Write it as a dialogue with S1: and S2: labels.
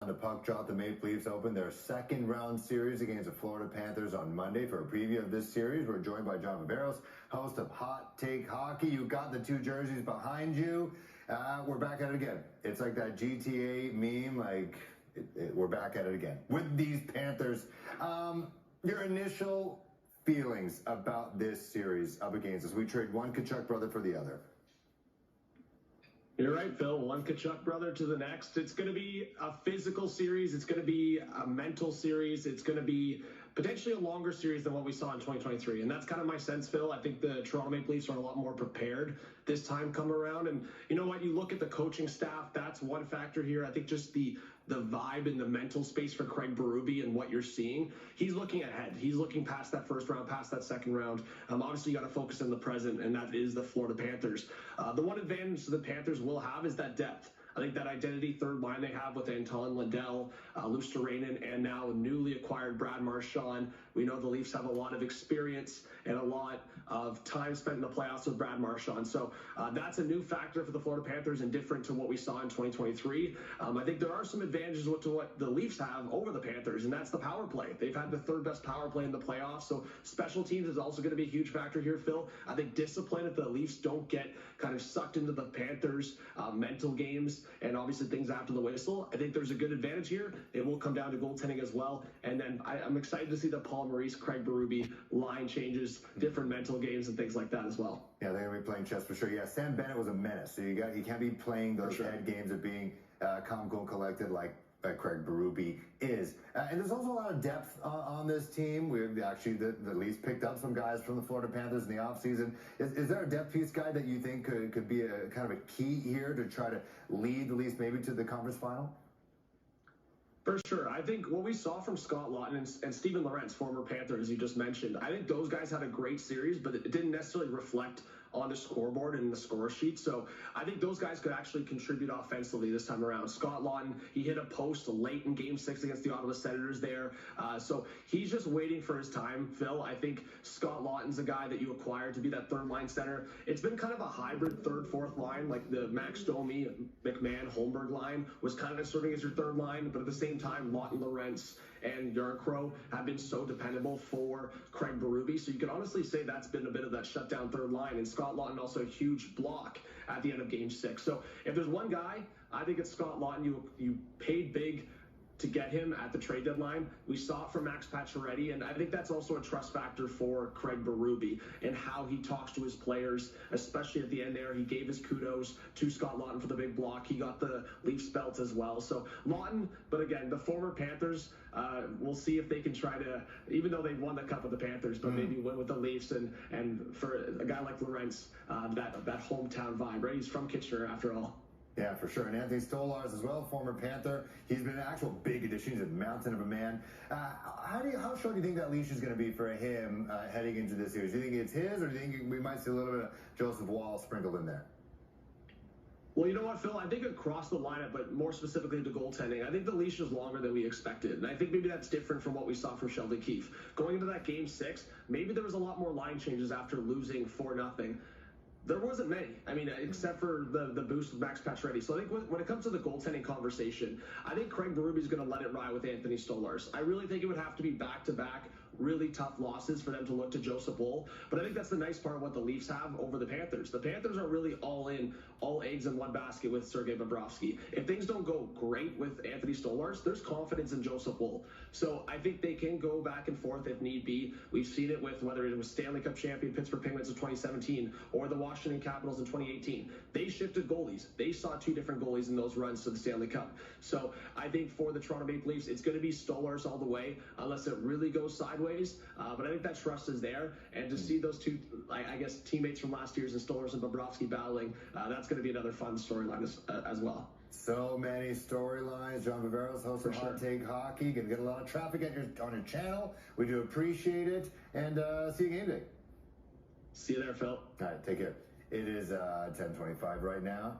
S1: to puck drop. The Maple Leafs open their second round series against the Florida Panthers on Monday. For a preview of this series, we're joined by John Viveiros, host of Hot Take Hockey. You got the two jerseys behind you. We're back at it again. It's like that GTA meme, we're back at it again with these Panthers. Your initial feelings about this series up against us? We trade one Tkachuk brother for the other.
S2: You're right, Phil. One Tkachuk brother to the next. It's going to be a physical series. It's going to be a mental series. It's going to be potentially a longer series than what we saw in 2023. And that's kind of my sense, Phil. I think the Toronto Maple Leafs are a lot more prepared this time come around. And you know what? You look at the coaching staff. That's one factor here. I think just the vibe and the mental space for Craig Berube and what you're seeing. He's looking ahead. He's looking past that first round, past that second round. Obviously, you got to focus on the present, and that is the Florida Panthers. The one advantage the Panthers will have is that depth. I think that identity third line they have with Anton Lundell, Luosterainen, and now newly acquired Brad Marchand. We know the Leafs have a lot of experience and a lot of time spent in the playoffs with Brad Marchand. So that's a new factor for the Florida Panthers and different to what we saw in 2023. I think there are some advantages to what the Leafs have over the Panthers, and that's the power play. They've had the third best power play in the playoffs. So special teams is also going to be a huge factor here, Phil. I think discipline, if the Leafs don't get kind of sucked into the Panthers' mental games, and obviously things after the whistle, I think there's a good advantage here. It will come down to goaltending as well. And then I'm excited to see the Paul Maurice, Craig Berube line changes, different mental games and things like that as well.
S1: Yeah, they're going to be playing chess for sure. Yeah, Sam Bennett was a menace. So you can't be playing those head games of being calm, cool, collected like Craig Berube is. And there's also a lot of depth on this team. We've actually the Leafs picked up some guys from the Florida Panthers in the offseason. Is there a depth piece guy that you think could be a kind of a key here to try to lead the Leafs maybe to the conference final?
S2: For sure. I think what we saw from Scott Laughton and Steven Lorentz, former Panther, as you just mentioned, I think those guys had a great series, but it didn't necessarily reflect on the scoreboard and the score sheet. So I think those guys could actually contribute offensively this time around. Scott Laughton, he hit a post late in Game 6 against the Ottawa Senators there. So he's just waiting for his time, Phil. I think Scott Laughton's a guy that you acquired to be that third-line center. It's been kind of a hybrid third, fourth line, like the Max Domi, McMahon, Holmberg line was kind of serving as your third line, but at the same time, Laughton, Lorentz, and Yarncrow have been so dependable for Craig Berube. So you could honestly say that's been a bit of that shutdown third line. And Scott Laughton also a huge block at the end of Game 6. So if there's one guy, I think it's Scott Laughton. You paid big to get him at the trade deadline. We saw it from Max Pacioretty, and I think that's also a trust factor for Craig Berube and how he talks to his players, especially at the end there. He gave his kudos to Scott Laughton for the big block. He got the Leafs belt as well. So Laughton, but again, the former Panthers, we'll see if they can try to, even though they won the cup with the Panthers, but maybe win with the Leafs, and for a guy like Lorentz, that hometown vibe, right? He's from Kitchener after all.
S1: Yeah, for sure. And Anthony Stolarz as well, former Panther. He's been an actual big addition. He's a mountain of a man. How sure do you think that leash is going to be for him heading into this series? Do you think it's his, or do you think we might see a little bit of Joseph Wall sprinkled in there?
S2: Well, you know what, Phil? I think across the lineup, but more specifically to goaltending, I think the leash is longer than we expected. And I think maybe that's different from what we saw from Sheldon Keefe. Going into that Game 6, maybe there was a lot more line changes after losing 4-0. There wasn't many, I mean, except for the boost with Max Pacioretty. So I think when it comes to the goaltending conversation, I think Craig Berube is going to let it ride with Anthony Stolarz. I really think it would have to be back-to-back really tough losses for them to look to Joseph Woll. But I think that's the nice part of what the Leafs have over the Panthers. The Panthers are really all in, all eggs in one basket with Sergei Bobrovsky. If things don't go great with Anthony Stolarz, there's confidence in Joseph Woll. So I think they can go back and forth if need be. We've seen it with whether it was Stanley Cup champion Pittsburgh Penguins in 2017 or the Washington Capitals in 2018. They shifted goalies. They saw two different goalies in those runs to the Stanley Cup. So I think for the Toronto Maple Leafs, it's going to be Stolarz all the way unless it really goes sideways. But I think that trust is there. And to see those two, I guess, teammates from last year's and Stolarz and Bobrovsky battling, that's going to be another fun storyline as well.
S1: So many storylines. John Viveiros, host of Hot Take Hockey. Going to get a lot of traffic on your channel. We do appreciate it. And see you game day.
S2: See you there, Phil.
S1: All right, take care. It is 10:25 right now.